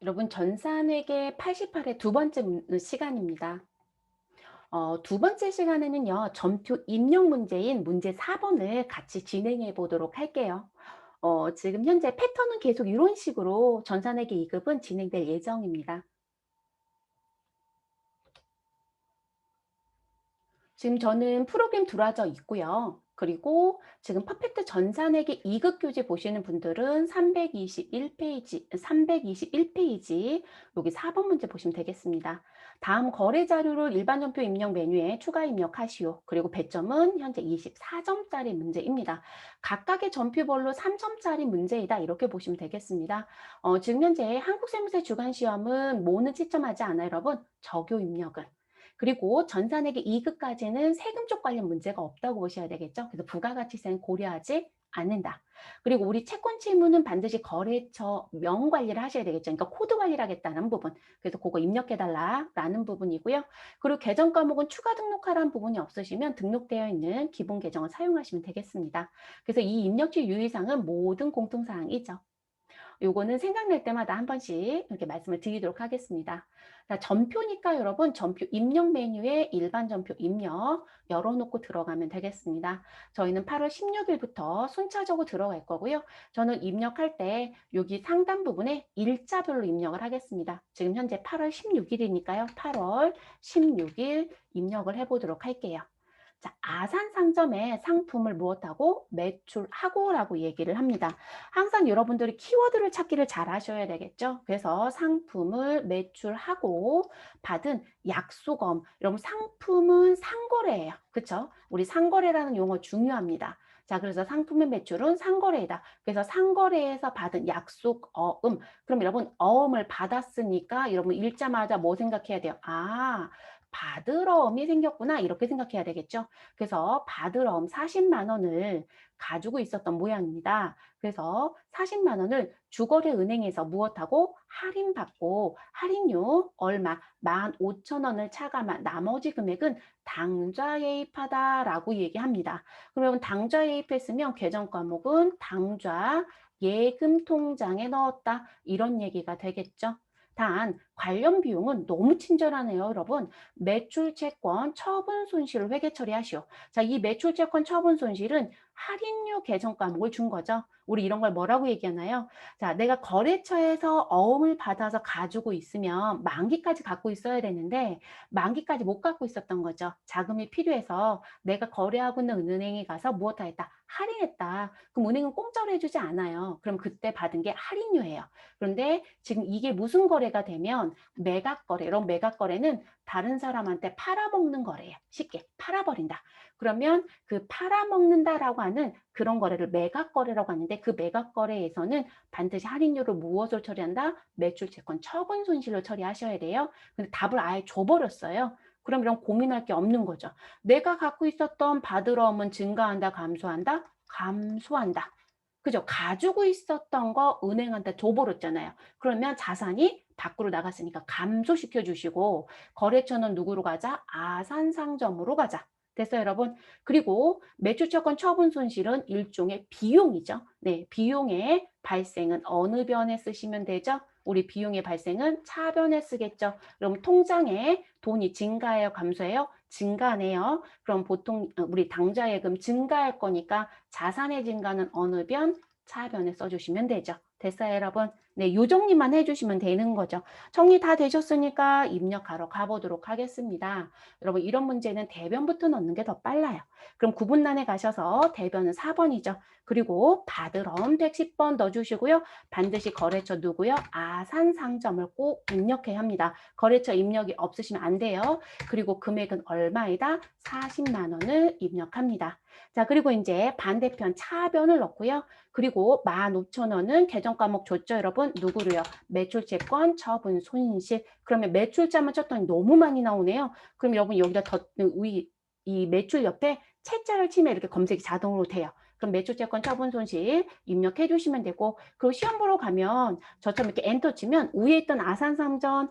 여러분 전산회계 88의 두 번째 시간입니다. 두 번째 시간에는요. 전표 입력 문제인 문제 4번을 같이 진행해 보도록 할게요. 지금 현재 패턴은 계속 이런 식으로 전산회계 2급은 진행될 예정입니다. 지금 저는 프로그램 들어와져 있고요. 그리고 지금 퍼펙트 전산회계 2급 교재 보시는 분들은 321 페이지 여기 4번 문제 보시면 되겠습니다. 다음 거래 자료를 일반 전표 입력 메뉴에 추가 입력하시오. 그리고 배점은 현재 24점짜리 문제입니다. 각각의 전표별로 3점짜리 문제이다. 이렇게 보시면 되겠습니다. 지금 현재 한국세무사 주간시험은 모는 채점하지 않아요, 여러분. 저교 입력은. 그리고 전산회계 2급까지는 세금 쪽 관련 문제가 없다고 보셔야 되겠죠. 그래서 부가가치세는 고려하지 않는다. 그리고 우리 채권 채무는 반드시 거래처 명 관리를 하셔야 되겠죠. 그러니까 코드 관리를 하겠다는 부분. 그래서 그거 입력해달라라는 부분이고요. 그리고 계정 과목은 추가 등록하라는 부분이 없으시면 등록되어 있는 기본 계정을 사용하시면 되겠습니다. 그래서 이 입력지 유의사항은 모든 공통사항이죠. 요거는 생각날 때마다 한 번씩 이렇게 말씀을 드리도록 하겠습니다. 자, 전표니까 여러분 전표 입력 메뉴에 일반 전표 입력 열어놓고 들어가면 되겠습니다. 저희는 8월 16일부터 순차적으로 들어갈 거고요. 저는 입력할 때 여기 상단 부분에 일자별로 입력을 하겠습니다. 지금 현재 8월 16일이니까요. 8월 16일 입력을 해보도록 할게요. 자, 아산 상점에 상품을 무엇하고 매출하고라고 얘기를 합니다. 항상 여러분들이 키워드를 찾기를 잘 하셔야 되겠죠. 그래서 상품을 매출하고 받은 약속엄. 여러분 상품은 상거래예요. 그렇죠? 우리 상거래라는 용어 중요합니다. 자, 그래서 상품의 매출은 상거래이다. 그래서 상거래에서 받은 약속어음. 그럼 여러분 어음을 받았으니까 여러분 읽자마자 뭐 생각해야 돼요? 아, 받으러움이 생겼구나 이렇게 생각해야 되겠죠. 그래서 받으러움 40만 원을 가지고 있었던 모양입니다. 그래서 40만 원을 주거래 은행에서 무엇하고 할인받고 할인료 얼마 15,000원을 차감한 나머지 금액은 당좌예입하다라고 얘기합니다. 그러면 당좌예입했으면 계정 과목은 당좌 예금 통장에 넣었다 이런 얘기가 되겠죠. 단 관련 비용은 너무 친절하네요, 여러분. 매출채권 처분 손실을 회계 처리하시오. 자, 이 매출채권 처분 손실은 할인료 계정 과목을 준 거죠. 우리 이런 걸 뭐라고 얘기하나요? 자, 내가 거래처에서 어음을 받아서 가지고 있으면 만기까지 갖고 있어야 되는데 만기까지 못 갖고 있었던 거죠. 자금이 필요해서 내가 거래하고 있는 은행에 가서 무엇 하였다? 할인했다. 그럼 은행은 공짜로 해주지 않아요. 그럼 그때 받은 게 할인료예요. 그런데 지금 이게 무슨 거래가 되면 매각 거래. 이런 매각 거래는 다른 사람한테 팔아먹는 거래예요. 쉽게 팔아버린다. 그러면 그 팔아먹는다라고 하는 그런 거래를 매각 거래라고 하는데 그 매각 거래에서는 반드시 할인료를 무엇을 처리한다? 매출채권 처분 손실로 처리하셔야 돼요. 근데 답을 아예 줘버렸어요. 그럼 이런 고민할 게 없는 거죠. 내가 갖고 있었던 받으러움은 증가한다, 감소한다? 감소한다. 그죠? 가지고 있었던 거 은행한테 줘버렸잖아요. 그러면 자산이 밖으로 나갔으니까 감소시켜 주시고 거래처는 누구로 가자? 아산상점으로 가자. 됐어요, 여러분? 그리고 매출채권 처분 손실은 일종의 비용이죠. 네, 비용의 발생은 어느 변에 쓰시면 되죠? 우리 비용의 발생은 차변에 쓰겠죠. 그럼 통장에 돈이 증가해요, 감소해요? 증가네요. 그럼 보통 우리 당좌예금 증가할 거니까 자산의 증가는 어느 변? 차변에 써주시면 되죠. 됐어요, 여러분? 네, 요 정리만 해주시면 되는 거죠. 정리 다 되셨으니까 입력하러 가보도록 하겠습니다. 여러분, 이런 문제는 대변부터 넣는 게 더 빨라요. 그럼 구분란에 가셔서 대변은 4번이죠. 그리고 받으럼 110번 넣어주시고요. 반드시 거래처 누구요? 아산상점을 꼭 입력해야 합니다. 거래처 입력이 없으시면 안 돼요. 그리고 금액은 얼마이다? 40만 원을 입력합니다. 자, 그리고 이제 반대편 차변을 넣고요. 그리고 15,000원은 계정 과목 줬죠, 여러분? 누구로요? 매출채권 처분 손실. 그러면 매출자만 쳤더니 너무 많이 나오네요. 그럼 여러분 여기다 이 매출 옆에 채자를 치면 이렇게 검색이 자동으로 돼요. 그럼 매출채권 처분 손실 입력해 주시면 되고, 그리고 시험 보러 가면 저처럼 이렇게 엔터 치면 위에 있던 아산삼전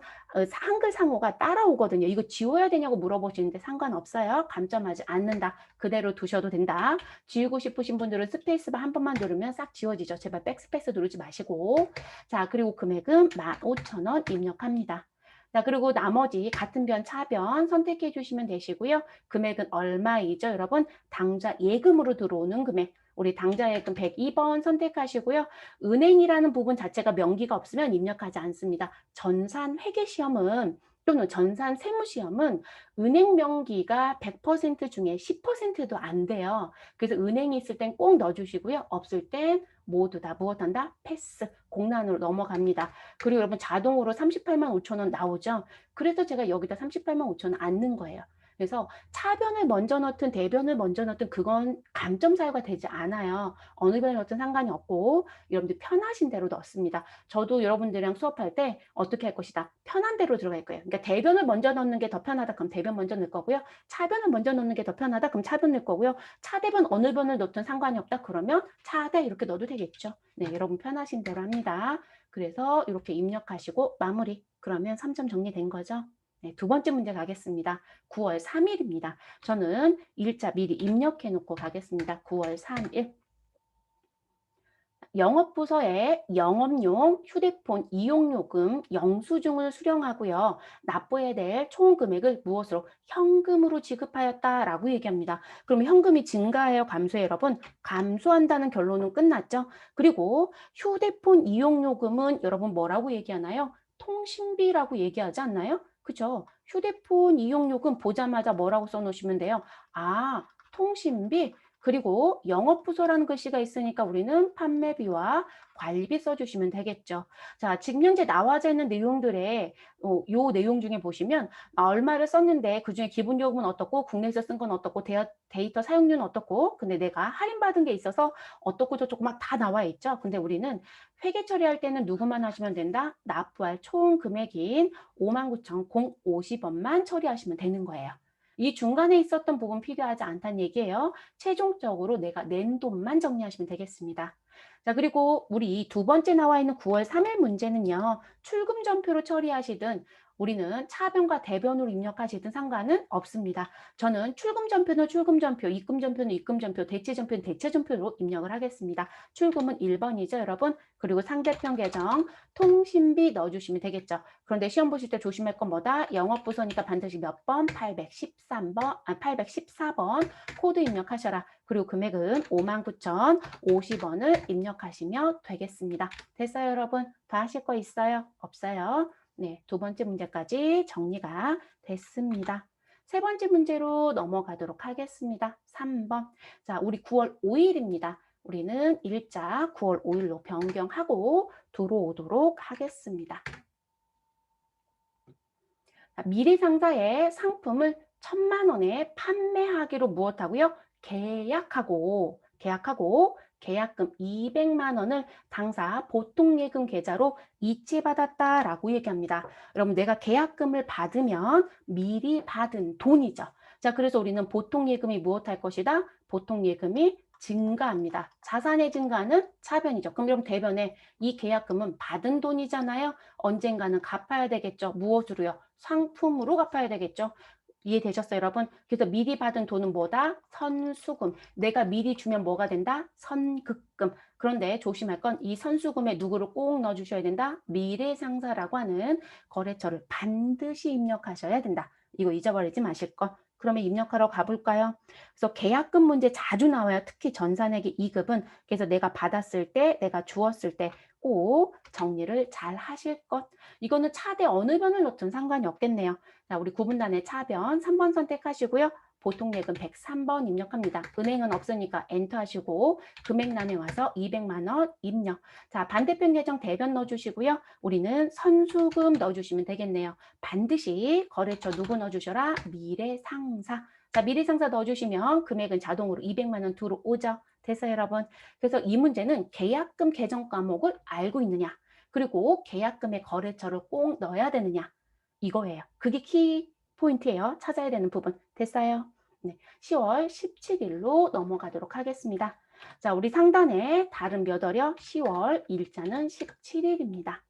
한글 상호가 따라오거든요. 이거 지워야 되냐고 물어보시는데 상관없어요. 감점하지 않는다. 그대로 두셔도 된다. 지우고 싶으신 분들은 스페이스바 한 번만 누르면 싹 지워지죠. 제발 백스페이스 누르지 마시고. 자, 그리고 금액은 15,000원 입력합니다. 자, 그리고 나머지 같은 변, 차변 선택해 주시면 되시고요. 금액은 얼마이죠, 여러분? 당좌 예금으로 들어오는 금액. 우리 당좌 예금 102번 선택하시고요. 은행이라는 부분 자체가 명기가 없으면 입력하지 않습니다. 전산 회계 시험은 또는 전산 세무 시험은 은행 명기가 100% 중에 10%도 안 돼요. 그래서 은행이 있을 땐 꼭 넣어주시고요. 없을 땐 모두 다 무엇한다? 패스, 공란으로 넘어갑니다. 그리고 여러분 자동으로 38만 5천 원 나오죠. 그래서 제가 여기다 38만 5천 원 안 넣은 거예요. 그래서 차변을 먼저 넣든 대변을 먼저 넣든 그건 감점 사유가 되지 않아요. 어느 변을 넣든 상관이 없고 여러분들 편하신 대로 넣습니다. 저도 여러분들이랑 수업할 때 어떻게 할 것이다. 편한 대로 들어갈 거예요. 그러니까 대변을 먼저 넣는 게 더 편하다. 그럼 대변 먼저 넣을 거고요. 차변을 먼저 넣는 게 더 편하다. 그럼 차변 넣을 거고요. 차대변 어느 변을 넣든 상관이 없다. 그러면 차대 이렇게 넣어도 되겠죠. 네, 여러분 편하신 대로 합니다. 그래서 이렇게 입력하시고 마무리. 그러면 3점 정리된 거죠. 네, 두 번째 문제 가겠습니다. 9월 3일입니다. 저는 일자 미리 입력해 놓고 가겠습니다. 9월 3일. 영업부서에 영업용 휴대폰 이용요금 영수증을 수령하고요. 납부해야 될 총 금액을 무엇으로? 현금으로 지급하였다라고 얘기합니다. 그럼 현금이 증가해요, 감소해요, 여러분? 감소한다는 결론은 끝났죠. 그리고 휴대폰 이용요금은 여러분 뭐라고 얘기하나요? 통신비라고 얘기하지 않나요? 그죠? 휴대폰 이용요금 보자마자 뭐라고 써놓으시면 돼요? 아, 통신비. 그리고 영업부서라는 글씨가 있으니까 우리는 판매비와 관리비 써주시면 되겠죠. 자, 지금 현재 나와져 있는 내용들의 요 내용 중에 보시면 얼마를 썼는데 그중에 기본요금은 어떻고 국내에서 쓴 건 어떻고 데이터 사용료는 어떻고 근데 내가 할인받은 게 있어서 어떻고 저쩌고 막 다 나와 있죠. 근데 우리는 회계 처리할 때는 누구만 하시면 된다? 납부할 총 금액인 59,050원만 처리하시면 되는 거예요. 이 중간에 있었던 부분 필요하지 않다는 얘기예요. 최종적으로 내가 낸 돈만 정리하시면 되겠습니다. 자, 그리고 우리 두 번째 나와 있는 9월 3일 문제는요. 출금 전표로 처리하시든 우리는 차변과 대변으로 입력하시든 상관은 없습니다. 저는 출금 전표는 출금 전표, 입금 전표는 입금 전표, 대체 전표는 대체 전표로 입력을 하겠습니다. 출금은 1번이죠, 여러분. 그리고 상대편 계정, 통신비 넣어주시면 되겠죠. 그런데 시험 보실 때 조심할 건 뭐다? 영업부서니까 반드시 몇 번? 813번, 814번 코드 입력하셔라. 그리고 금액은 59,050원을 입력하시면 되겠습니다. 됐어요, 여러분? 다 하실 거 있어요? 없어요? 네, 두 번째 문제까지 정리가 됐습니다. 세 번째 문제로 넘어가도록 하겠습니다. 3번. 자, 우리 9월 5일입니다. 우리는 일자 9월 5일로 변경하고 들어오도록 하겠습니다. 미리 상사의 상품을 1,000만 원에 판매하기로 무엇하고요? 계약하고 계약금 200만 원을 당사 보통예금 계좌로 이체받았다라고 얘기합니다. 여러분 내가 계약금을 받으면 미리 받은 돈이죠. 자, 그래서 우리는 보통예금이 무엇할 것이다? 보통예금이 증가합니다. 자산의 증가는 차변이죠. 그럼 여러분 대변에 이 계약금은 받은 돈이잖아요. 언젠가는 갚아야 되겠죠. 무엇으로요? 상품으로 갚아야 되겠죠. 이해되셨어요, 여러분? 그래서 미리 받은 돈은 뭐다? 선수금. 내가 미리 주면 뭐가 된다? 선급금. 그런데 조심할 건 이 선수금에 누구를 꼭 넣어주셔야 된다? 미래상사라고 하는 거래처를 반드시 입력하셔야 된다. 이거 잊어버리지 마실 거. 그러면 입력하러 가볼까요? 그래서 계약금 문제 자주 나와요. 특히 전산회계 2급은. 그래서 내가 받았을 때, 내가 주었을 때 꼭 정리를 잘 하실 것. 이거는 차대 어느 변을 넣든 상관이 없겠네요. 자, 우리 구분단의 차변 3번 선택하시고요. 보통예금 103번 입력합니다. 은행은 없으니까 엔터 하시고 금액란에 와서 200만 원 입력. 자, 반대편 계정 대변 넣어주시고요. 우리는 선수금 넣어주시면 되겠네요. 반드시 거래처 누구 넣어주셔라? 미래상사. 자, 미래상사 넣어주시면 금액은 자동으로 200만 원 들어오죠. 됐어요, 여러분? 그래서 이 문제는 계약금 계정 과목을 알고 있느냐? 그리고 계약금의 거래처를 꼭 넣어야 되느냐? 이거예요. 그게 키 포인트예요. 찾아야 되는 부분. 됐어요? 네, 10월 17일로 넘어가도록 하겠습니다. 자, 우리 상단에 달은 몇 월이요? 10월, 일자는 17일입니다.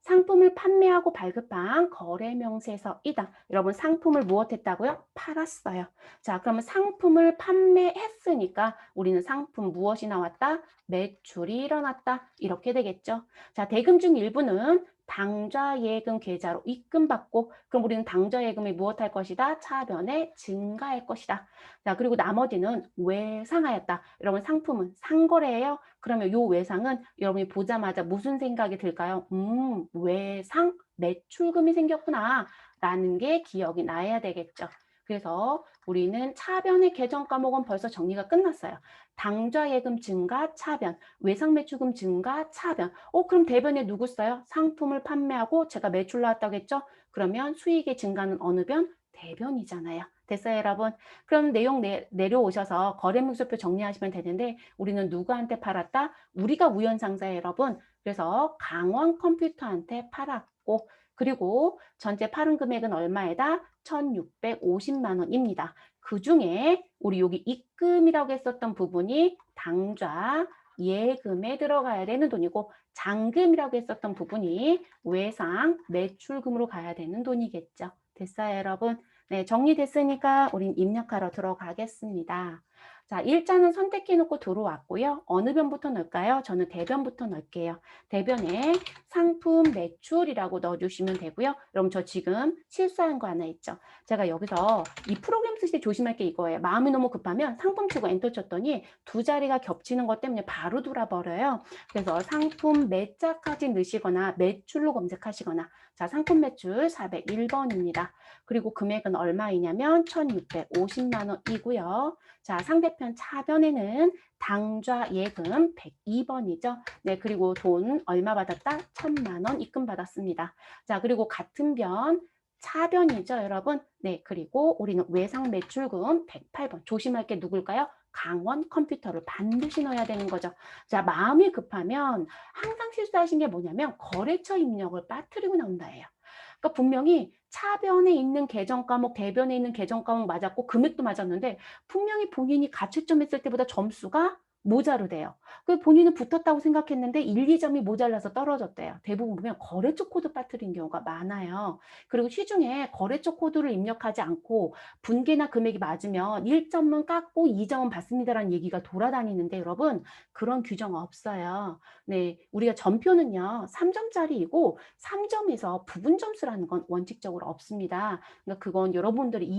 상품을 판매하고 발급한 거래 명세서이다. 여러분 상품을 무엇했다고요? 팔았어요. 자, 그러면 상품을 판매했으니까 우리는 상품 무엇이 나왔다? 매출이 일어났다. 이렇게 되겠죠. 자, 대금 중 일부는 당좌 예금 계좌로 입금받고 그럼 우리는 당좌 예금이 무엇할 것이다? 차변에 증가할 것이다. 자, 그리고 나머지는 외상하였다. 여러분 상품은 상거래예요. 그러면 요 외상은 여러분이 보자마자 무슨 생각이 들까요? 외상 매출금이 생겼구나 라는 게 기억이 나야 되겠죠. 그래서 우리는 차변의 계정 과목은 벌써 정리가 끝났어요. 당좌 예금 증가 차변, 외상 매출금 증가 차변. 그럼 대변에 누구 써요? 상품을 판매하고 제가 매출 나왔다고 했죠? 그러면 수익의 증가는 어느 변? 대변이잖아요. 됐어요, 여러분? 그럼 내용 내려오셔서 거래물소표 정리하시면 되는데 우리는 누구한테 팔았다? 우리가 우연상사예요, 여러분. 그래서 강원 컴퓨터한테 팔았고 그리고 전체 팔은 금액은 얼마에다? 1,650만 원입니다. 그 중에 우리 여기 입금이라고 했었던 부분이 당좌 예금에 들어가야 되는 돈이고 잔금이라고 했었던 부분이 외상 매출금으로 가야 되는 돈이겠죠. 됐어요, 여러분? 네, 정리됐으니까 우린 입력하러 들어가겠습니다. 자, 일자는 선택해 놓고 들어왔고요. 어느 변부터 넣을까요? 저는 대변부터 넣을게요. 대변에 상품 매출이라고 넣어주시면 되고요. 여러분 저 지금 실수한 거 하나 있죠. 제가 여기서 이 프로그램 쓰실 때 조심할 게 이거예요. 마음이 너무 급하면 상품 치고 엔터 쳤더니 두 자리가 겹치는 것 때문에 바로 돌아버려요. 그래서 상품 매자까지 넣으시거나 매출로 검색하시거나 자, 상품 매출 401번입니다. 그리고 금액은 얼마이냐면 1,650만 원이고요. 자, 상대편 차변에는 당좌 예금 102번이죠. 네, 그리고 돈 얼마 받았다? 1,000만 원 입금 받았습니다. 자, 그리고 같은 변 차변이죠, 여러분. 네, 그리고 우리는 외상 매출금 108번. 조심할 게 누굴까요? 강원 컴퓨터를 반드시 넣어야 되는 거죠. 자, 마음이 급하면 항상 실수하신 게 뭐냐면 거래처 입력을 빠뜨리고 나온다예요. 그러니까 분명히 차변에 있는 계정 과목, 대변에 있는 계정 과목 맞았고 금액도 맞았는데 분명히 본인이 가채점 했을 때보다 점수가 모자르대요. 그 본인은 붙었다고 생각했는데 1, 2점이 모자라서 떨어졌대요. 대부분 보면 거래처 코드 빠뜨린 경우가 많아요. 그리고 시중에 거래처 코드를 입력하지 않고 분계나 금액이 맞으면 1점은 깎고 2점은 받습니다라는 얘기가 돌아다니는데 여러분 그런 규정 없어요. 네, 우리가 점표는요 3점짜리이고 3점에서 부분 점수라는 건 원칙적으로 없습니다. 그러니까 그건 여러분들이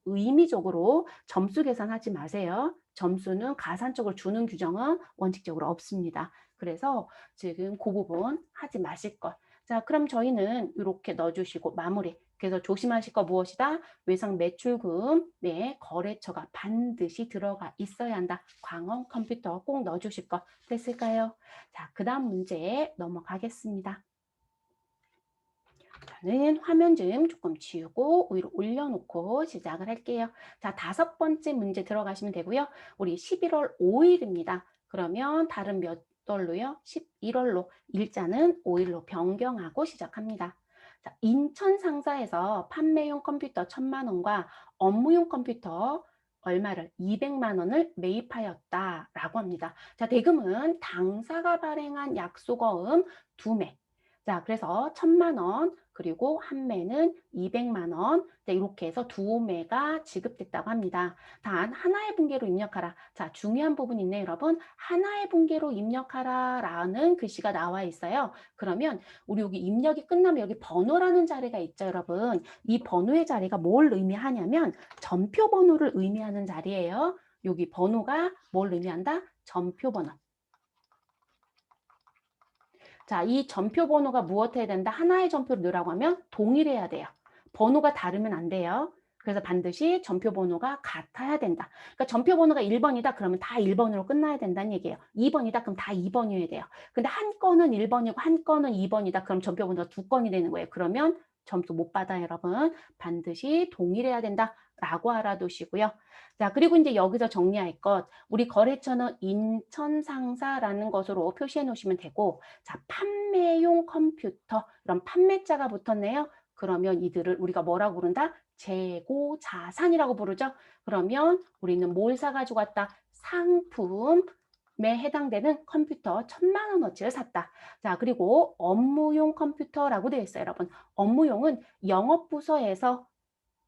의미적으로 점수 계산하지 마세요. 점수는 가산적으로 주는 규정은 원칙적으로 없습니다. 그래서 지금 그 부분 하지 마실 것. 자, 그럼 저희는 이렇게 넣어주시고 마무리. 그래서 조심하실 거 무엇이다? 외상 매출금, 네, 거래처가 반드시 들어가 있어야 한다. 광원 컴퓨터 꼭 넣어주실 거 됐을까요? 자, 그 다음 문제 넘어가겠습니다. 저는 화면 좀 조금 지우고 위로 올려놓고 시작을 할게요. 자, 5번째 문제 들어가시면 되고요. 우리 11월 5일입니다. 그러면 다른 몇 월로요? 11월로 일자는 5일로 변경하고 시작합니다. 자, 인천 상사에서 판매용 컴퓨터 1,000만 원과 업무용 컴퓨터 얼마를 200만 원을 매입하였다라고 합니다. 자, 대금은 당사가 발행한 약속어음 2매. 자, 그래서 1,000만 원 그리고 한 매는 200만 원 네, 이렇게 해서 두 매가 지급됐다고 합니다. 단 하나의 분계로 입력하라. 자, 중요한 부분 있네요, 여러분. 하나의 분계로 입력하라 라는 글씨가 나와 있어요. 그러면 우리 여기 입력이 끝나면 여기 번호라는 자리가 있죠, 여러분. 이 번호의 자리가 뭘 의미하냐면 전표 번호를 의미하는 자리예요. 여기 번호가 뭘 의미한다? 전표 번호. 자, 이 전표 번호가 무엇 해야 된다? 하나의 전표를 넣으라고 하면 동일해야 돼요. 번호가 다르면 안 돼요. 그래서 반드시 전표 번호가 같아야 된다. 그러니까 전표 번호가 1번이다 그러면 다 1번으로 끝나야 된다는 얘기예요. 2번이다 그럼 다 2번이어야 돼요. 근데 한 건은 1번이고 한 건은 2번이다 그럼 전표 번호가 2건이 되는 거예요. 그러면 점수 못 받아요, 여러분. 반드시 동일해야 된다라고 알아두시고요. 자, 그리고 이제 여기서 정리할 것. 우리 거래처는 인천상사라는 것으로 표시해 놓으시면 되고 자, 판매용 컴퓨터. 이런 판매자가 붙었네요. 그러면 이들을 우리가 뭐라고 부른다? 재고 자산이라고 부르죠. 그러면 우리는 뭘 사가지고 왔다? 상품에 해당되는 컴퓨터 1,000만 원어치를 샀다. 자, 그리고 업무용 컴퓨터라고 되어 있어요, 여러분. 업무용은 영업부서에서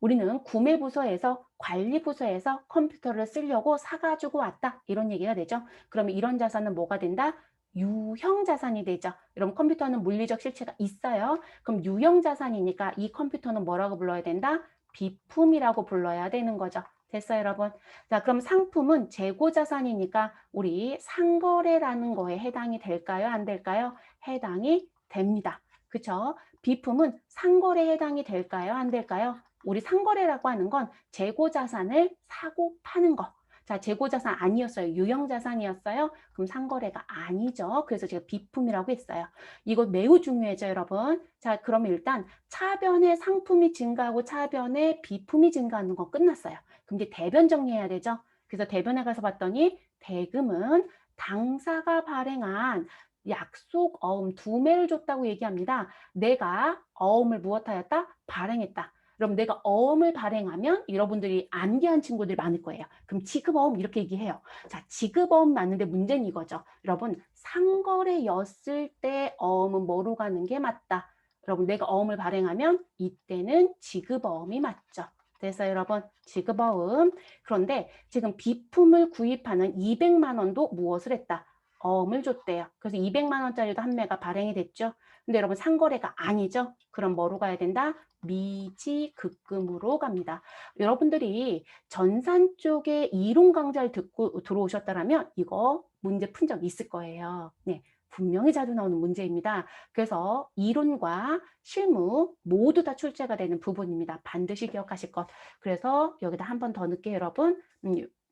우리는 구매부서에서 관리부서에서 컴퓨터를 쓰려고 사가지고 왔다. 이런 얘기가 되죠. 그러면 이런 자산은 뭐가 된다? 유형자산이 되죠. 여러분 컴퓨터는 물리적 실체가 있어요. 그럼 유형자산이니까 이 컴퓨터는 뭐라고 불러야 된다? 비품이라고 불러야 되는 거죠. 됐어요, 여러분? 자, 그럼 상품은 재고자산이니까 우리 상거래라는 거에 해당이 될까요? 안 될까요? 해당이 됩니다. 그쵸? 비품은 상거래에 해당이 될까요? 안 될까요? 우리 상거래라고 하는 건 재고자산을 사고 파는 거. 자, 재고자산 아니었어요. 유형자산이었어요. 그럼 상거래가 아니죠. 그래서 제가 비품이라고 했어요. 이거 매우 중요해져, 여러분. 자, 그러면 일단 차변에 상품이 증가하고 차변에 비품이 증가하는 건 끝났어요. 그럼 이제 대변 정리해야 되죠. 그래서 대변에 가서 봤더니 대금은 당사가 발행한 약속 어음 2매를 줬다고 얘기합니다. 내가 어음을 무엇하였다? 발행했다. 그럼 내가 어음을 발행하면 여러분들이 암기한 친구들이 많을 거예요. 그럼 지급어음 이렇게 얘기해요. 자, 지급어음 맞는데 문제는 이거죠. 여러분 상거래였을 때 어음은 뭐로 가는 게 맞다. 여러분 내가 어음을 발행하면 이때는 지급어음이 맞죠. 그래서 여러분 지급어음. 그런데 지금 비품을 구입하는 200만 원도 무엇을 했다? 어음을 줬대요. 그래서 200만 원짜리도 한 매가 발행이 됐죠. 근데 여러분 상거래가 아니죠. 그럼 뭐로 가야 된다? 미지급금으로 갑니다. 여러분들이 전산 쪽에 이론 강좌를 듣고 들어오셨다면 이거 문제 푼 적 있을 거예요. 네, 분명히 자주 나오는 문제입니다. 그래서 이론과 실무 모두 다 출제가 되는 부분입니다. 반드시 기억하실 것. 그래서 여기다 한 번 더 넣을게요, 여러분.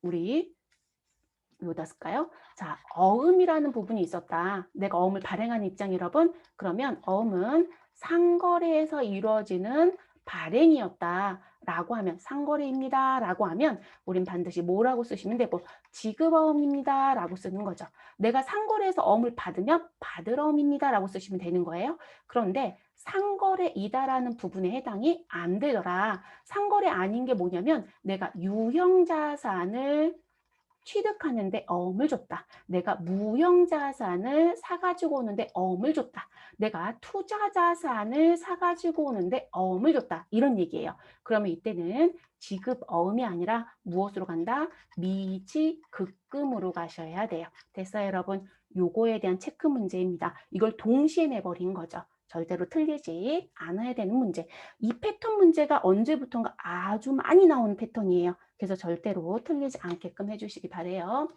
우리 여기다 쓸까요? 자, 어음이라는 부분이 있었다. 내가 어음을 발행하는 입장 여러분. 그러면 어음은 상거래에서 이루어지는 발행이었다. 라고 하면 상거래입니다. 라고 하면 우린 반드시 뭐라고 쓰시면 되고 지급어음입니다. 라고 쓰는 거죠. 내가 상거래에서 어음을 받으면 받을 어음입니다. 라고 쓰시면 되는 거예요. 그런데 상거래이다라는 부분에 해당이 안 되더라. 상거래 아닌 게 뭐냐면 내가 유형자산을 취득하는데 어음을 줬다. 내가 무형자산을 사가지고 오는데 어음을 줬다. 내가 투자자산을 사가지고 오는데 어음을 줬다. 이런 얘기예요. 그러면 이때는 지급 어음이 아니라 무엇으로 간다? 미지급금으로 가셔야 돼요. 됐어요, 여러분? 요거에 대한 체크 문제입니다. 이걸 동시에 내버린 거죠. 절대로 틀리지 않아야 되는 문제. 이 패턴 문제가 언제부턴가 아주 많이 나오는 패턴이에요. 그래서 절대로 틀리지 않게끔 해주시기 바래요.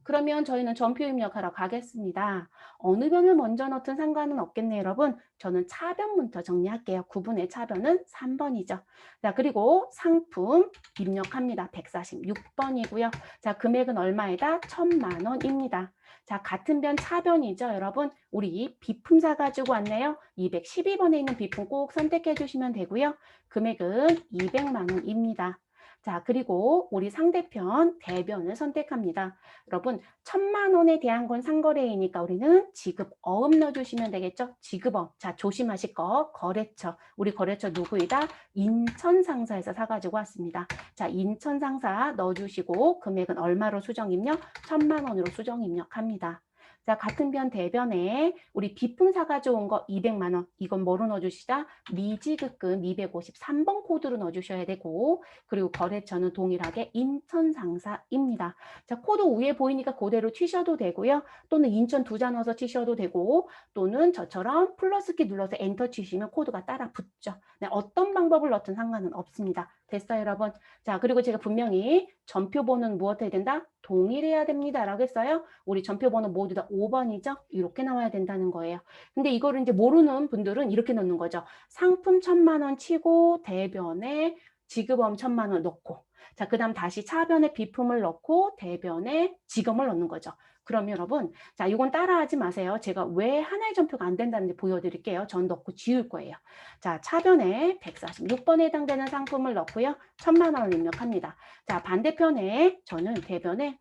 그러면 저희는 전표 입력하러 가겠습니다. 어느 변을 먼저 넣든 상관은 없겠네요, 여러분. 저는 차변부터 정리할게요. 구분의 차변은 3번이죠. 자, 그리고 상품 입력합니다. 146번이고요. 자, 금액은 얼마이다? 1,000만 원입니다. 자, 같은 변 차변이죠, 여러분. 우리 비품 사가지고 왔네요. 212번에 있는 비품 꼭 선택해 주시면 되고요. 금액은 200만 원입니다. 자, 그리고 우리 상대편 대변을 선택합니다. 여러분, 1,000만 원에 대한 건 상거래이니까 우리는 지급 어음 넣어주시면 되겠죠? 지급어음. 자, 조심하실 거. 거래처. 우리 거래처 누구이다? 인천상사에서 사가지고 왔습니다. 자, 인천상사 넣어주시고 금액은 얼마로 수정 입력? 1,000만 원으로 수정 입력합니다. 자, 같은 변 대변에 우리 비품 사가지고 온 거 200만 원. 이건 뭐로 넣어주시다? 미지급금 253번 코드로 넣어주셔야 되고 그리고 거래처는 동일하게 인천상사입니다. 자, 코드 위에 보이니까 그대로 치셔도 되고요. 또는 인천 두 자 넣어서 치셔도 되고 또는 저처럼 플러스 키 눌러서 엔터 치시면 코드가 따라 붙죠. 네, 어떤 방법을 넣든 상관은 없습니다. 됐어요, 여러분? 자, 그리고 제가 분명히 전표번호는 무엇 해야 된다? 동일해야 됩니다. 라고 했어요. 우리 전표번호 모두 다 5번이죠? 이렇게 나와야 된다는 거예요. 근데 이거를 이제 모르는 분들은 이렇게 넣는 거죠. 상품 1,000만 원 치고 대변에 지급어음 1,000만 원 넣고 자, 그 다음 다시 차변에 비품을 넣고 대변에 지금을 넣는 거죠. 그러면 여러분, 자, 이건 따라하지 마세요. 제가 왜 하나의 전표가 안 된다는지 보여드릴게요. 전 넣고 지울 거예요. 자, 차변에 146번에 해당되는 상품을 넣고요. 1,000만 원을 입력합니다. 자, 반대편에 저는 대변에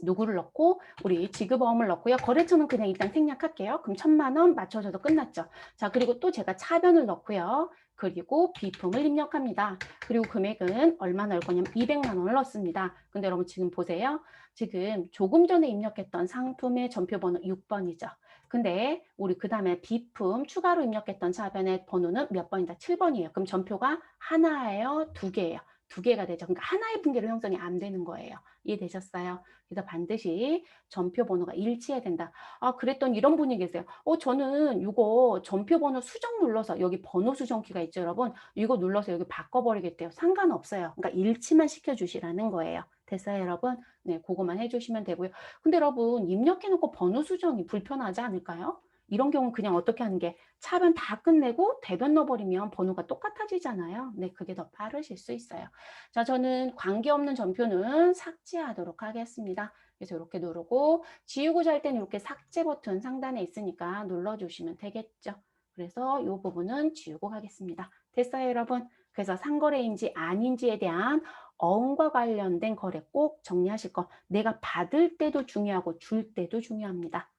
누구를 넣고 우리 지급어음을 넣고요. 거래처는 그냥 일단 생략할게요. 그럼 1,000만 원 맞춰줘도 끝났죠. 자, 그리고 또 제가 차변을 넣고요. 그리고 비품을 입력합니다. 그리고 금액은 얼마 넣을 거냐면 200만 원을 넣습니다. 근데 여러분 지금 보세요. 지금 조금 전에 입력했던 상품의 전표번호 6번이죠. 근데 우리 그 다음에 비품 추가로 입력했던 차변의 번호는 몇 번이다? 7번이에요. 그럼 전표가 하나예요? 두 개예요? 두 개가 되죠. 그러니까 하나의 분기로 형성이 안 되는 거예요. 이해되셨어요? 그래서 반드시 전표 번호가 일치해야 된다. 아, 그랬더니 이런 분이 계세요. 저는 이거 전표 번호 수정 눌러서 여기 번호 수정키가 있죠, 여러분. 이거 눌러서 여기 바꿔버리겠대요. 상관없어요. 그러니까 일치만 시켜주시라는 거예요. 됐어요, 여러분? 네, 그거만 해주시면 되고요. 근데 여러분, 입력해놓고 번호 수정이 불편하지 않을까요? 이런 경우는 그냥 어떻게 하는 게 차변 다 끝내고 대변 넣어버리면 번호가 똑같아지잖아요. 네, 그게 더 빠르실 수 있어요. 자, 저는 관계없는 전표는 삭제하도록 하겠습니다. 그래서 이렇게 누르고 지우고자 할 때는 이렇게 삭제 버튼 상단에 있으니까 눌러주시면 되겠죠. 그래서 이 부분은 지우고 가겠습니다. 됐어요, 여러분? 그래서 상거래인지 아닌지에 대한 어음과 관련된 거래 꼭 정리하실 거. 내가 받을 때도 중요하고 줄 때도 중요합니다.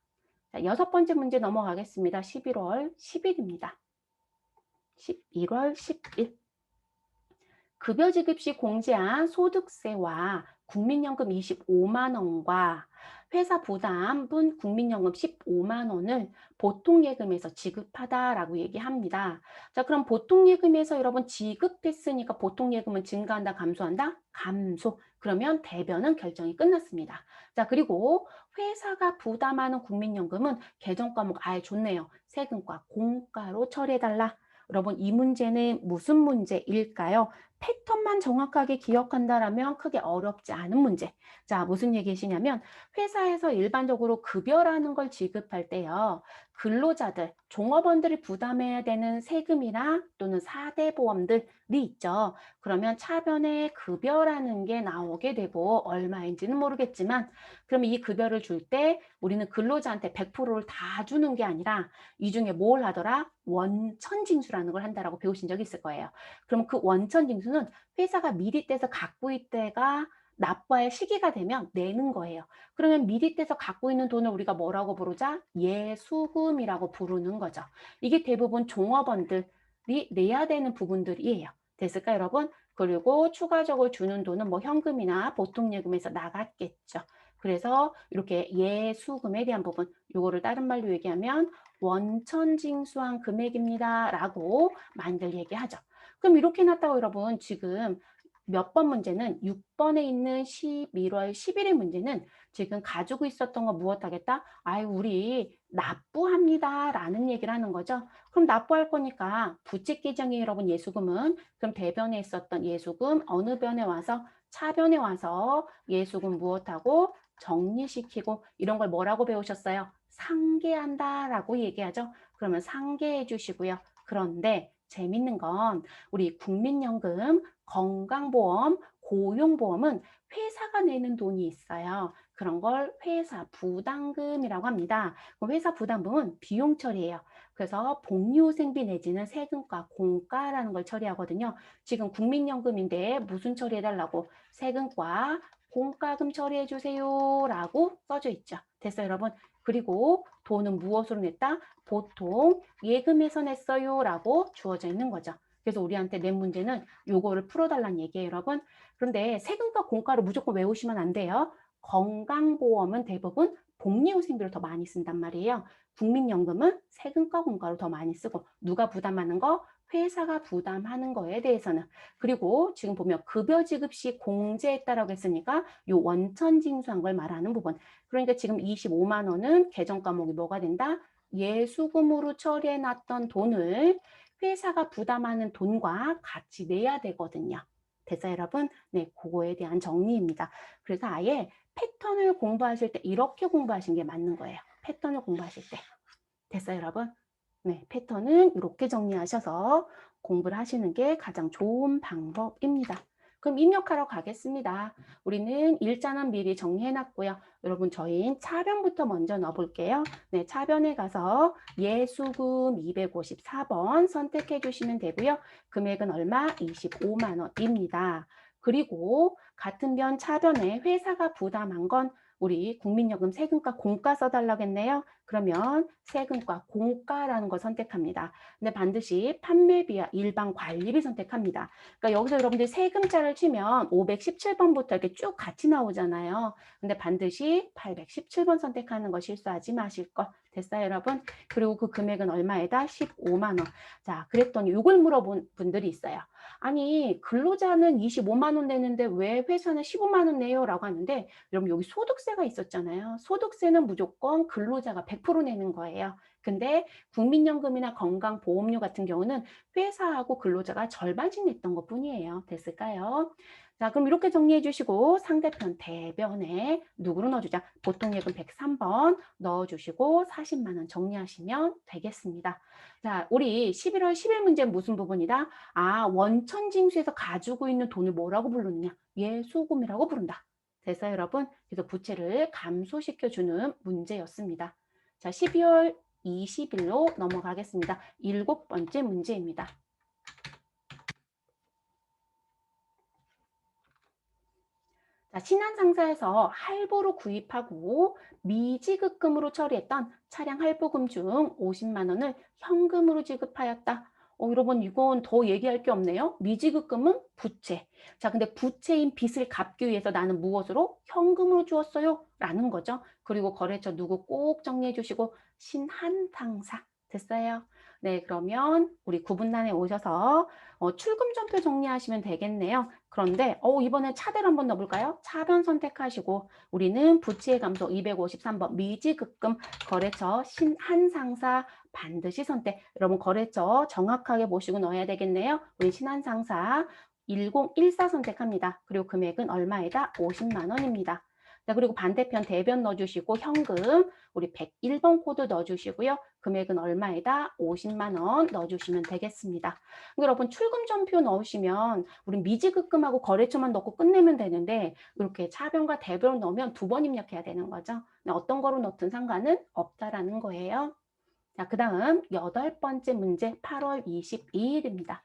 자, 6번째 문제 넘어가겠습니다. 11월 10일입니다. 11월 10일. 급여 지급 시 공제한 소득세와 국민연금 25만 원과 회사 부담분 국민연금 15만 원을 보통예금에서 지급하다라고 얘기합니다. 자, 그럼 보통예금에서 여러분 지급했으니까 보통예금은 증가한다, 감소한다? 감소. 그러면 대변은 결정이 끝났습니다. 자, 그리고 회사가 부담하는 국민연금은 개정 과목 아예 좋네요. 세금과 공과로 처리해달라. 여러분, 이 문제는 무슨 문제일까요? 패턴만 정확하게 기억한다라면 크게 어렵지 않은 문제. 자, 무슨 얘기시냐면 회사에서 일반적으로 급여라는 걸 지급할 때요. 근로자들, 종업원들이 부담해야 되는 세금이나 또는 4대 보험들이 있죠. 그러면 차변에 급여라는 게 나오게 되고 얼마인지는 모르겠지만 그러면 이 급여를 줄 때 우리는 근로자한테 100%를 다 주는 게 아니라 이 중에 뭘 하더라? 원천징수라는 걸 한다라고 배우신 적 있을 거예요. 그럼 그 원천징수는 회사가 미리 떼서 갖고 있다가 납부할 시기가 되면 내는 거예요. 그러면 미리 떼서 갖고 있는 돈을 우리가 뭐라고 부르자? 예수금이라고 부르는 거죠. 이게 대부분 종업원들이 내야 되는 부분들이에요. 됐을까, 여러분? 그리고 추가적으로 주는 돈은 뭐 현금이나 보통예금에서 나갔겠죠. 그래서 이렇게 예수금에 대한 부분, 이거를 다른 말로 얘기하면 원천징수한 금액입니다. 라고 많이들 얘기하죠. 그럼 이렇게 해놨다고 여러분 지금 몇 번 문제는 6번에 있는 11월 10일의 문제는 지금 가지고 있었던 거 무엇 하겠다? 아유, 우리 납부합니다. 라는 얘기를 하는 거죠. 그럼 납부할 거니까 부채 계정이 여러분 예수금은 그럼 대변에 있었던 예수금 어느 변에 와서 차변에 와서 예수금 무엇하고 정리시키고 이런 걸 뭐라고 배우셨어요? 상계한다라고 얘기하죠. 그러면 상계해 주시고요. 그런데 재밌는 건 우리 국민연금, 건강보험, 고용보험은 회사가 내는 돈이 있어요. 그런 걸 회사 부담금이라고 합니다. 회사 부담금은 비용 처리예요. 그래서 복리후생비 내지는 세금과 공과라는 걸 처리하거든요. 지금 국민연금인데 무슨 처리해달라고? 세금과 공과금 처리해 주세요 라고 써져 있죠. 됐어요, 여러분? 그리고 돈은 무엇으로 냈다? 보통 예금에서 냈어요 라고 주어져 있는 거죠. 그래서 우리한테 낸 문제는 요거를 풀어달라는 얘기예요, 여러분. 그런데 세금과 공과를 무조건 외우시면 안 돼요. 건강보험은 대부분 복리후생비를 더 많이 쓴단 말이에요. 국민연금은 세금과 공과로 더 많이 쓰고 누가 부담하는 거? 회사가 부담하는 거에 대해서는. 그리고 지금 보면 급여 지급 시 공제했다라고 했으니까 요 원천징수한 걸 말하는 부분. 그러니까 지금 25만 원은 개정 과목이 뭐가 된다? 예수금으로 처리해놨던 돈을 회사가 부담하는 돈과 같이 내야 되거든요. 됐어요, 여러분? 네, 그거에 대한 정리입니다. 그래서 아예 패턴을 공부하실 때 이렇게 공부하시는 게 맞는 거예요. 패턴을 공부하실 때. 됐어요, 여러분? 네, 패턴은 이렇게 정리하셔서 공부를 하시는 게 가장 좋은 방법입니다. 그럼 입력하러 가겠습니다. 우리는 일자는 미리 정리해놨고요. 여러분, 저희 차변부터 먼저 넣어볼게요. 네, 차변에 가서 예수금 254번 선택해 주시면 되고요. 금액은 얼마? 25만 원입니다. 그리고 같은 변 차변에 회사가 부담한 건 우리 국민연금 세금과 공과 써달라겠네요. 그러면 세금과 공과라는 거 선택합니다. 근데 반드시 판매비와 일반 관리비 선택합니다. 그러니까 여기서 여러분들 세금자를 치면 517번부터 이렇게 쭉 같이 나오잖아요. 근데 반드시 817번 선택하는 거 실수하지 마실 거. 됐어요, 여러분? 그리고 그 금액은 얼마에다? 15만 원. 자, 그랬더니 이걸 물어본 분들이 있어요. 아니, 근로자는 25만 원 내는데 왜 회사는 15만 원 내요? 라고 하는데 여러분 여기 소득세가 있었잖아요. 소득세는 무조건 근로자가 100% 내는 거예요. 근데 국민연금이나 건강보험료 같은 경우는 회사하고 근로자가 절반씩 냈던 것뿐이에요. 됐을까요? 자, 그럼 이렇게 정리해 주시고 상대편 대변에 누구로 넣어주자? 보통예금 103번 넣어주시고 40만 원 정리하시면 되겠습니다. 자, 우리 11월 10일 문제 무슨 부분이다? 아, 원천징수에서 가지고 있는 돈을 뭐라고 부르느냐? 예수금이라고 부른다. 됐어요, 여러분? 그래서 부채를 감소시켜주는 문제였습니다. 자, 12월 20일로 넘어가겠습니다. 7번째 문제입니다. 자, 신한상사에서 할부로 구입하고 미지급금으로 처리했던 차량 할부금 중 50만 원을 현금으로 지급하였다. 여러분 이건 더 얘기할 게 없네요. 미지급금은 부채. 자, 근데 부채인 빚을 갚기 위해서 나는 무엇으로? 현금으로 주었어요. 라는 거죠. 그리고 거래처 누구 꼭 정리해 주시고 신한상사. 됐어요? 네, 그러면 우리 구분란에 오셔서 출금전표 정리하시면 되겠네요. 그런데 이번에 차대로 한번 넣어볼까요? 차변 선택하시고 우리는 부채의 감소 253번 미지급금 거래처 신한상사 반드시 선택. 여러분 거래처 정확하게 보시고 넣어야 되겠네요. 우리 신한상사 1014 선택합니다. 그리고 금액은 얼마에다? 50만 원입니다. 자, 그리고 반대편 대변 넣어주시고 현금 우리 101번 코드 넣어주시고요. 금액은 얼마에다? 50만 원 넣어주시면 되겠습니다. 여러분 출금전표 넣으시면 우리 미지급금하고 거래처만 넣고 끝내면 되는데 이렇게 차변과 대변 넣으면 2번 입력해야 되는 거죠. 어떤 거로 넣든 상관은 없다라는 거예요. 자, 그 다음 8번째 문제 8월 22일입니다.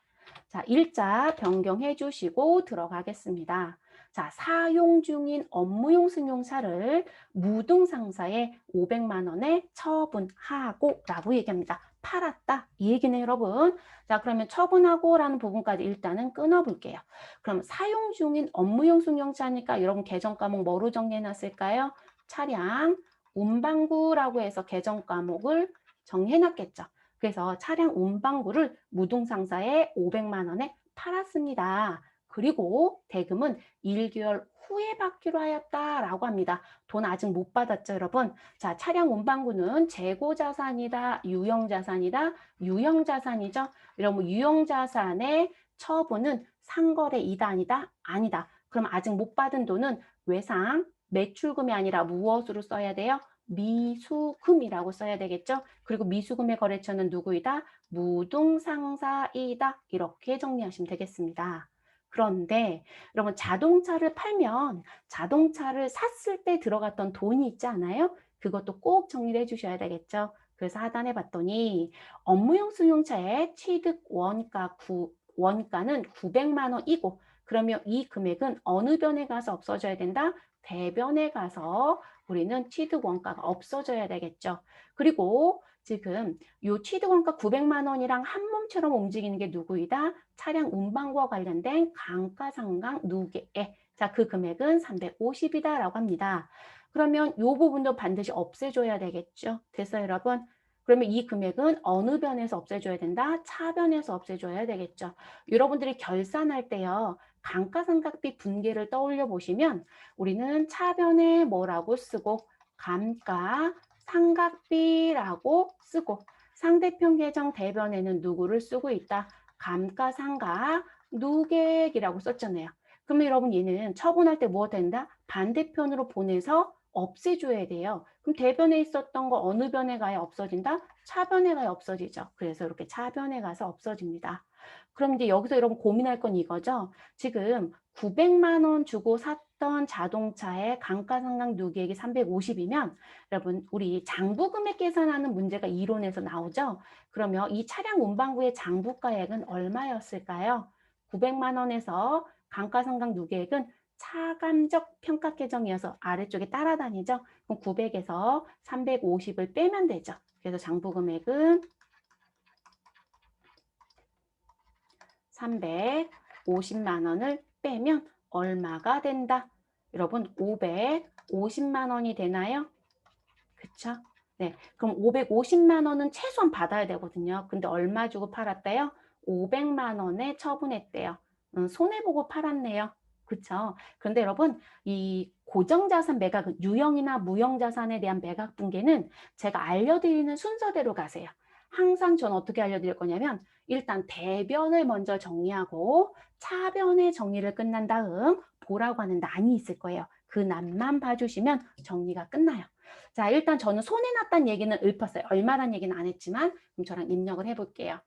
자, 일자 변경해 주시고 들어가겠습니다. 자, 사용 중인 업무용 승용차를 무등상사에 500만 원에 처분하고 라고 얘기합니다. 팔았다 이 얘기네 여러분. 자, 그러면 처분하고 라는 부분까지 일단은 끊어볼게요. 그럼 사용 중인 업무용 승용차니까 여러분 계정 과목 뭐로 정리해 놨을까요? 차량 운반구라고 해서 계정 과목을 정리해 놨겠죠. 그래서 차량 운반구를 무등상사에 500만 원에 팔았습니다. 그리고 대금은 1개월 후에 받기로 하였다라고 합니다. 돈 아직 못 받았죠, 여러분? 자, 차량 운반구는 재고자산이다, 유형자산이다, 유형자산이죠. 이러면 유형자산의 처분은 상거래 이단이다, 아니다. 그럼 아직 못 받은 돈은 외상, 매출금이 아니라 무엇으로 써야 돼요? 미수금이라고 써야 되겠죠. 그리고 미수금의 거래처는 누구이다? 무등상사이다. 이렇게 정리하시면 되겠습니다. 그런데 여러분 자동차를 팔면 자동차를 샀을 때 들어갔던 돈이 있지 않아요? 그것도 꼭 정리를 해주셔야 되겠죠. 그래서 하단에 봤더니 업무용 승용차의 취득 원가는 900만 원이고 그러면 이 금액은 어느 변에 가서 없어져야 된다? 대변에 가서 우리는 취득 원가가 없어져야 되겠죠. 그리고 지금 요 취득 원가 900만 원이랑 한 몸처럼 움직이는 게 누구이다? 차량 운반과 관련된 감가상각 누계. 자, 그 금액은 350이다라고 합니다. 그러면 요 부분도 반드시 없애줘야 되겠죠. 됐어요, 여러분? 그러면 이 금액은 어느 변에서 없애줘야 된다? 차변에서 없애줘야 되겠죠. 여러분들이 결산할 때요. 감가상각비 분계를 떠올려 보시면 우리는 차변에 뭐라고 쓰고 감가상각비라고 쓰고 상대편 계정 대변에는 누구를 쓰고 있다? 감가상각 누계액이라고 썼잖아요. 그러면 여러분 얘는 처분할 때 뭐 된다? 반대편으로 보내서 없애줘야 돼요. 그럼 대변에 있었던 거 어느 변에 가야 없어진다? 차변에 가야 없어지죠. 그래서 이렇게 차변에 가서 없어집니다. 그럼 이제 여기서 여러분 고민할 건 이거죠. 지금 900만 원 주고 샀던 자동차의 감가상각 누계액이 350이면 여러분 우리 장부금액 계산하는 문제가 이론에서 나오죠. 그러면 이 차량 운반구의 장부가액은 얼마였을까요? 900만 원에서 감가상각 누계액은 차감적 평가 계정이어서 아래쪽에 따라다니죠. 그럼 900에서 350을 빼면 되죠. 그래서 장부 금액은 350만 원을 빼면 얼마가 된다? 여러분 550만 원이 되나요? 그쵸? 네, 그럼 550만 원은 최소한 받아야 되거든요. 근데 얼마 주고 팔았대요? 500만 원에 처분했대요. 손해보고 팔았네요. 그쵸? 그런데 여러분, 이 고정자산 매각, 유형이나 무형자산에 대한 매각 분계는 제가 알려드리는 순서대로 가세요. 항상 저는 어떻게 알려드릴 거냐면, 일단 대변을 먼저 정리하고 차변의 정리를 끝난 다음 보라고 하는 난이 있을 거예요. 그 난만 봐주시면 정리가 끝나요. 자, 일단 저는 손해났다는 얘기는 읊었어요. 얼마란 얘기는 안 했지만 그럼 저랑 입력을 해볼게요.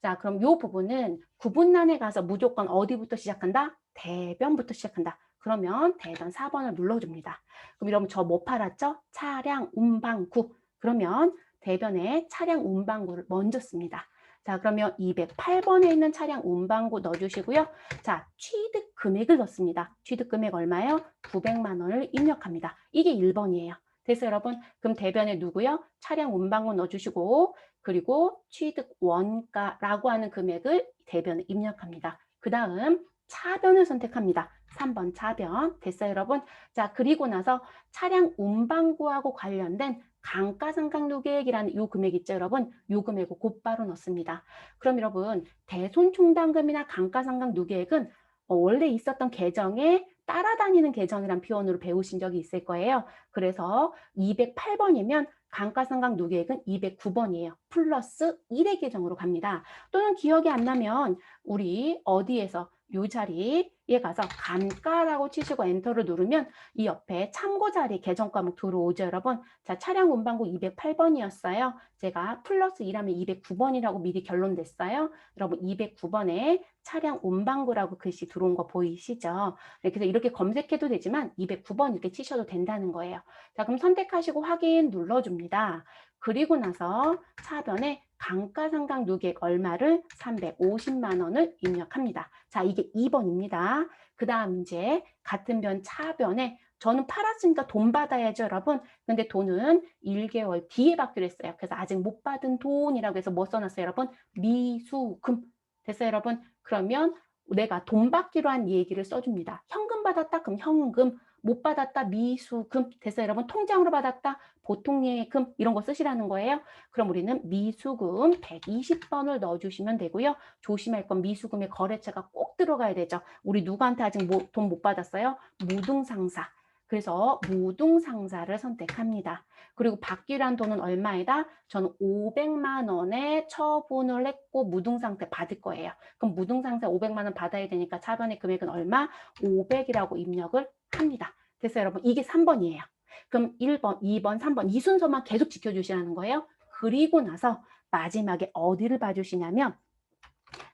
자, 그럼 이 부분은 구분란에 가서 무조건 어디부터 시작한다? 대변부터 시작한다. 그러면 대변 4번을 눌러줍니다. 그럼 여러분 저 뭐 팔았죠? 차량 운반구. 그러면 대변에 차량 운반구를 먼저 씁니다. 자, 그러면 208번에 있는 차량 운반구 넣어주시고요. 자, 취득 금액을 넣습니다. 취득 금액 얼마예요? 900만 원을 입력합니다. 이게 1번이에요. 됐어요, 여러분? 그럼 대변에 누구요? 차량 운반구 넣어주시고 그리고 취득 원가라고 하는 금액을 대변에 입력합니다. 그 다음 차변을 선택합니다. 3번 차변. 됐어요, 여러분? 자, 그리고 나서 차량 운반구하고 관련된 감가상각누계액이라는 이 금액 있죠, 여러분? 이 금액을 곧바로 넣습니다. 그럼 여러분, 대손총담금이나 감가상각누계액은 원래 있었던 계정에 따라다니는 계정이란 표현으로 배우신 적이 있을 거예요. 그래서 208번이면 감가상각누계액은 209번이에요. 플러스 1의 계정으로 갑니다. 또는 기억이 안 나면 우리 어디에서 이 자리에 가서 감가라고 치시고 엔터를 누르면 이 옆에 참고 자리 계정 과목 들어오죠, 여러분. 자, 차량 운반구 208번이었어요. 제가 플러스 1하면 209번이라고 미리 결론 냈어요. 여러분 209번에 차량 운반구라고 글씨 들어온 거 보이시죠? 네, 그래서 이렇게 검색해도 되지만 209번 이렇게 치셔도 된다는 거예요. 자, 그럼 선택하시고 확인 눌러줍니다. 그리고 나서 차변에 감가상각누계액 얼마를 350만 원을 입력합니다. 자, 이게 2번입니다. 그 다음 이제 같은 변 차변에 저는 팔았으니까 돈 받아야죠, 여러분. 근데 돈은 1개월 뒤에 받기로 했어요. 그래서 아직 못 받은 돈이라고 해서 뭐 써놨어요, 여러분? 미수금. 됐어요, 여러분? 그러면 내가 돈 받기로 한 얘기를 써줍니다. 현금 받았다? 그럼 현금. 못 받았다? 미수금. 됐어요, 여러분? 통장으로 받았다? 보통예금. 이런 거 쓰시라는 거예요. 그럼 우리는 미수금 120번을 넣어주시면 되고요. 조심할 건 미수금의 거래처가 꼭 들어가야 되죠. 우리 누구한테 아직 돈 못 받았어요? 무등상사. 그래서 무등상사를 선택합니다. 그리고 받기로 한 돈은 얼마이다? 저는 500만 원에 처분을 했고 무등상태 받을 거예요. 그럼 무등상태 500만 원 받아야 되니까 차변의 금액은 얼마? 500이라고 입력을 합니다. 됐어요, 여러분? 이게 3번이에요. 그럼 1번, 2번, 3번 이 순서만 계속 지켜주시라는 거예요. 그리고 나서 마지막에 어디를 봐주시냐면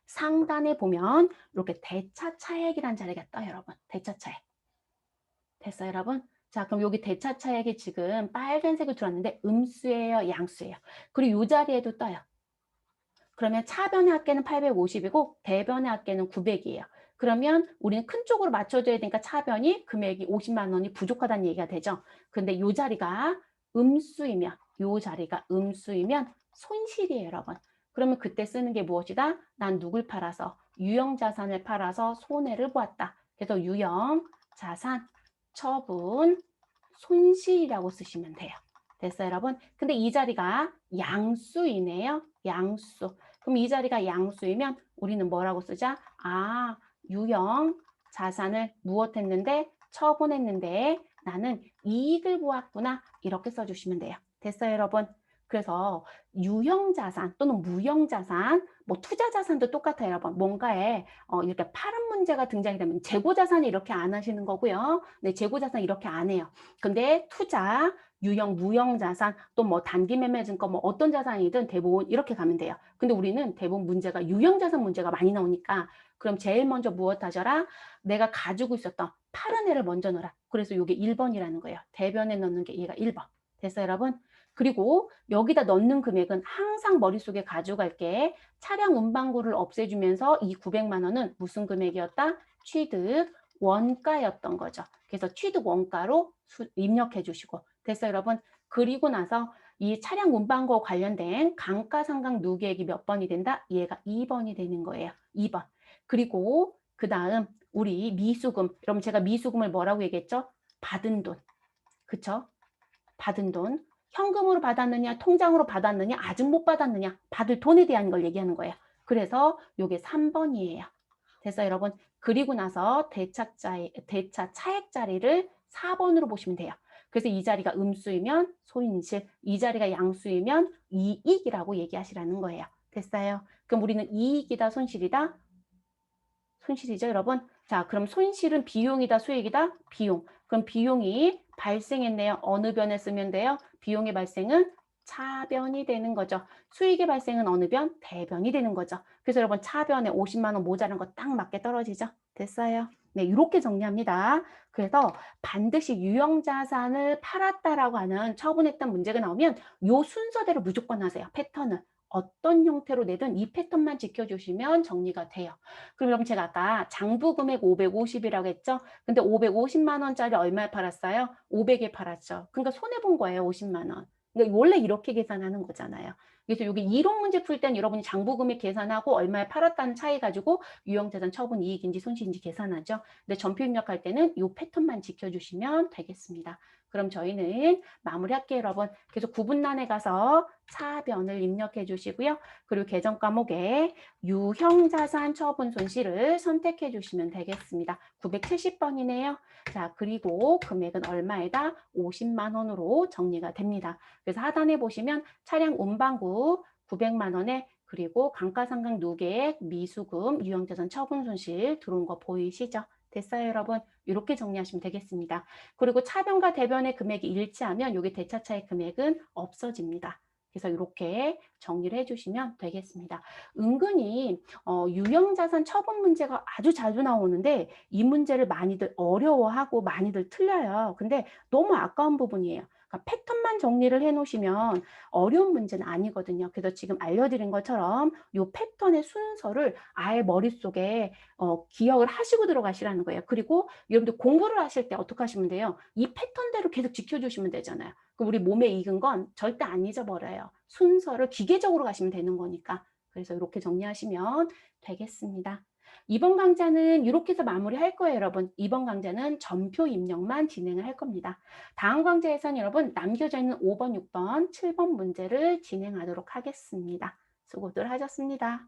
상단에 보면 이렇게 대차 차액이라는 자리가 떠요, 여러분. 대차 차액. 됐어요, 여러분? 자, 그럼 여기 대차 차액이 지금 빨간색으로 들어왔는데 음수예요, 양수예요. 그리고 이 자리에도 떠요. 그러면 차변의 합계는 850이고 대변의 합계는 900이에요. 그러면 우리는 큰 쪽으로 맞춰줘야 되니까 차변이 금액이 50만 원이 부족하다는 얘기가 되죠. 근데 이 자리가 음수이면 이 자리가 음수이면 손실이에요, 여러분. 그러면 그때 쓰는 게 무엇이다? 난 누굴 팔아서 유형자산을 팔아서 손해를 보았다. 그래서 유형자산 처분 손실이라고 쓰시면 돼요. 됐어요, 여러분? 근데 이 자리가 양수이네요. 양수. 그럼 이 자리가 양수이면 우리는 뭐라고 쓰자? 아, 유형 자산을 무엇했는데? 처분했는데 나는 이익을 보았구나. 이렇게 써주시면 돼요. 됐어요, 여러분? 그래서 유형자산 또는 무형자산, 뭐 투자자산도 똑같아요, 여러분. 뭔가에 이렇게 파는 문제가 등장이 되면 재고자산이 이렇게 안 하시는 거고요. 네, 재고자산 이렇게 안 해요. 근데 투자, 유형, 무형자산, 또 뭐 단기 매매 증권, 뭐 어떤 자산이든 대부분 이렇게 가면 돼요. 근데 우리는 대부분 문제가 유형자산 문제가 많이 나오니까 그럼 제일 먼저 무엇 하셔라? 내가 가지고 있었던 파란 애를 먼저 넣어라. 그래서 이게 1번이라는 거예요. 대변에 넣는 게 얘가 1번. 됐어요, 여러분? 그리고 여기다 넣는 금액은 항상 머릿속에 가져갈게. 차량 운반구를 없애주면서 이 900만 원은 무슨 금액이었다? 취득 원가였던 거죠. 그래서 취득 원가로 입력해 주시고 됐어요, 여러분? 그리고 나서 이 차량 운반과 관련된 감가상각 누계액이 몇 번이 된다? 얘가 2번이 되는 거예요. 2번. 그리고 그다음 우리 미수금. 여러분 제가 미수금을 뭐라고 얘기했죠? 받은 돈. 그쵸? 받은 돈. 현금으로 받았느냐, 통장으로 받았느냐, 아직 못 받았느냐, 받을 돈에 대한 걸 얘기하는 거예요. 그래서 요게 3번이에요. 됐어요, 여러분? 그리고 나서 대차 차액 자리를 4번으로 보시면 돼요. 그래서 이 자리가 음수이면 손실, 이 자리가 양수이면 이익이라고 얘기하시라는 거예요. 됐어요? 그럼 우리는 이익이다, 손실이다? 손실이죠, 여러분? 자, 그럼 손실은 비용이다, 수익이다? 비용. 그럼 비용이 발생했네요. 어느 변에 쓰면 돼요? 비용의 발생은 차변이 되는 거죠. 수익의 발생은 어느 변? 대변이 되는 거죠. 그래서 여러분 차변에 50만 원 모자란 거 딱 맞게 떨어지죠. 됐어요? 네, 이렇게 정리합니다. 그래서 반드시 유형자산을 팔았다라고 하는 처분했던 문제가 나오면 요 순서대로 무조건 하세요. 패턴을. 어떤 형태로 내든 이 패턴만 지켜주시면 정리가 돼요. 그럼 여러분 제가 아까 장부 금액 550이라고 했죠? 근데 550만 원짜리 얼마에 팔았어요? 500에 팔았죠. 그러니까 손해본 거예요, 50만 원. 그러니까 원래 이렇게 계산하는 거잖아요. 그래서 여기 이론 문제 풀 때는 여러분이 장부 금액 계산하고 얼마에 팔았다는 차이 가지고 유형자산 처분 이익인지 손실인지 계산하죠. 근데 전표 입력할 때는 이 패턴만 지켜주시면 되겠습니다. 그럼 저희는 마무리할게요, 여러분. 그래서 구분란에 가서 차변을 입력해 주시고요. 그리고 계정 과목에 유형자산 처분 손실을 선택해 주시면 되겠습니다. 970번이네요. 자, 그리고 금액은 얼마에다? 50만 원으로 정리가 됩니다. 그래서 하단에 보시면 차량 운반구 900만 원에 그리고 감가상각 누계액, 미수금, 유형자산 처분 손실 들어온 거 보이시죠? 됐어요, 여러분? 이렇게 정리하시면 되겠습니다. 그리고 차변과 대변의 금액이 일치하면 여기 대차차의 금액은 없어집니다. 그래서 이렇게 정리를 해주시면 되겠습니다. 은근히 유형자산 처분 문제가 아주 자주 나오는데 이 문제를 많이들 어려워하고 많이들 틀려요. 근데 너무 아까운 부분이에요. 그러니까 패턴만 정리를 해놓으시면 어려운 문제는 아니거든요. 그래서 지금 알려드린 것처럼 이 패턴의 순서를 아예 머릿속에 기억을 하시고 들어가시라는 거예요. 그리고 여러분들 공부를 하실 때 어떻게 하시면 돼요? 이 패턴대로 계속 지켜주시면 되잖아요. 그럼 우리 몸에 익은 건 절대 안 잊어버려요. 순서를 기계적으로 가시면 되는 거니까. 그래서 이렇게 정리하시면 되겠습니다. 이번 강좌는 이렇게 해서 마무리할 거예요, 여러분. 이번 강좌는 전표 입력만 진행을 할 겁니다. 다음 강좌에서는 여러분 남겨져 있는 5번, 6번, 7번 문제를 진행하도록 하겠습니다. 수고들 하셨습니다.